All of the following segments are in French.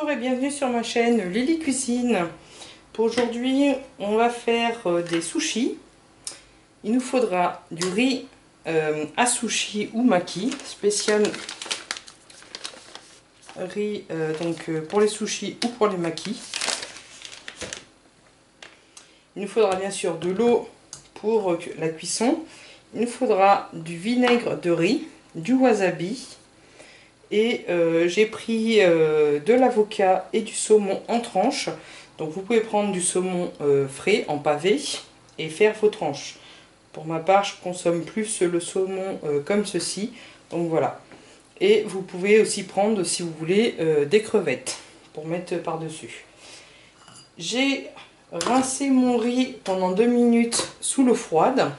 Bonjour et bienvenue sur ma chaîne Lily Cuisine. Pour aujourd'hui, on va faire des sushis. Il nous faudra du riz à sushi ou maki, spécial riz pour les sushis ou pour les makis. Il nous faudra bien sûr de l'eau pour la cuisson. Il nous faudra du vinaigre de riz, du wasabi. Et j'ai pris de l'avocat et du saumon en tranches. Donc vous pouvez prendre du saumon frais en pavé et faire vos tranches. Pour ma part, je consomme plus le saumon comme ceci. Donc voilà. Et vous pouvez aussi prendre, si vous voulez, des crevettes pour mettre par-dessus. J'ai rincé mon riz pendant 2 minutes sous l'eau froide.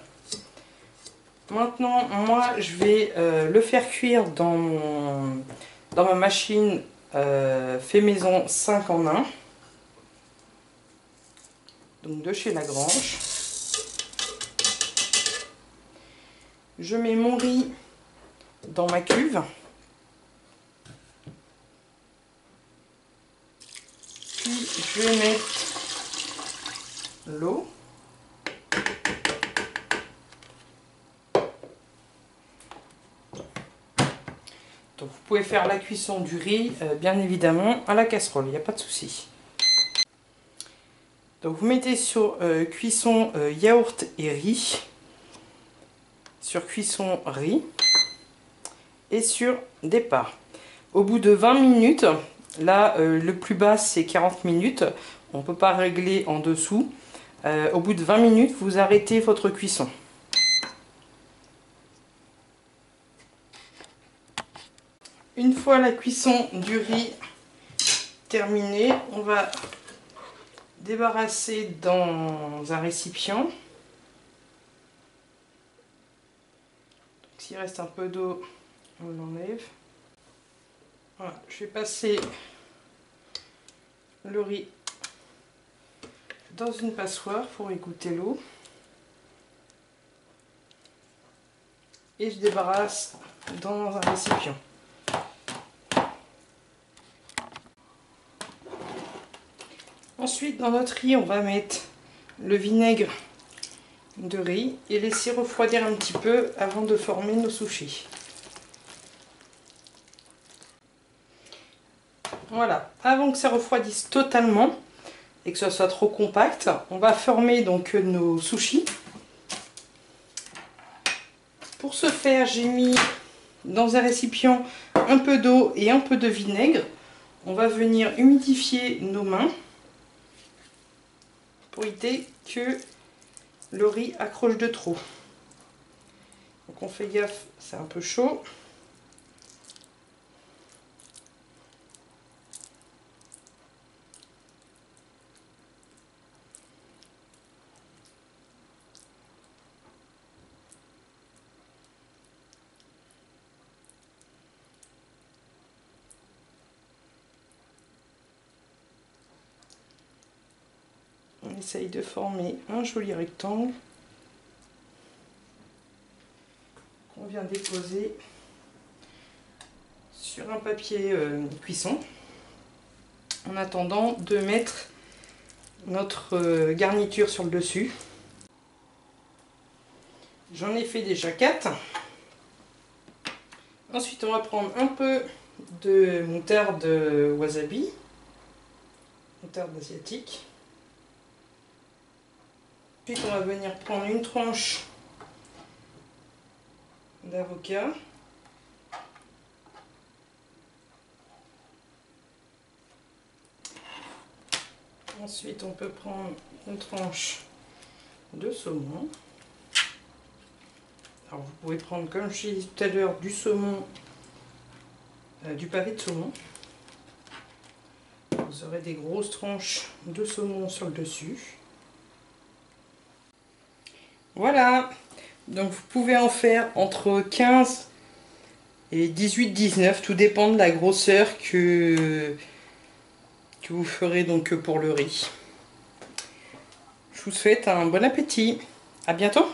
Maintenant, moi, je vais le faire cuire dans ma machine fait maison 5 en 1. Donc de chez Lagrange. Je mets mon riz dans ma cuve. Puis je vais mettre l'eau. Donc vous pouvez faire la cuisson du riz, bien évidemment, à la casserole, il n'y a pas de souci. Donc vous mettez sur cuisson yaourt et riz, sur cuisson riz et sur départ. Au bout de 20 minutes, là le plus bas c'est 40 minutes, on ne peut pas régler en dessous. Au bout de 20 minutes, vous arrêtez votre cuisson. Une fois la cuisson du riz terminée, on va débarrasser dans un récipient. S'il reste un peu d'eau, on l'enlève. Voilà, je vais passer le riz dans une passoire pour égoutter l'eau. Et je débarrasse dans un récipient. Ensuite, dans notre riz, on va mettre le vinaigre de riz et laisser refroidir un petit peu avant de former nos sushis. Voilà, avant que ça refroidisse totalement et que ce soit trop compact, on va former donc nos sushis. Pour ce faire, j'ai mis dans un récipient un peu d'eau et un peu de vinaigre. On va venir humidifier nos mains pour éviter que le riz accroche de trop. Donc on fait gaffe, c'est un peu chaud. On essaye de former un joli rectangle qu'on vient déposer sur un papier cuisson en attendant de mettre notre garniture sur le dessus. J'en ai fait déjà 4. Ensuite on va prendre un peu de moutarde wasabi, moutarde asiatique. Ensuite, on va venir prendre une tranche d'avocat. Ensuite, on peut prendre une tranche de saumon. Alors, vous pouvez prendre, comme je disais tout à l'heure, du saumon, du pavé de saumon. Vous aurez des grosses tranches de saumon sur le dessus. Voilà, donc vous pouvez en faire entre 15 et 18-19, tout dépend de la grosseur que vous ferez donc pour le riz. Je vous souhaite un bon appétit, à bientôt.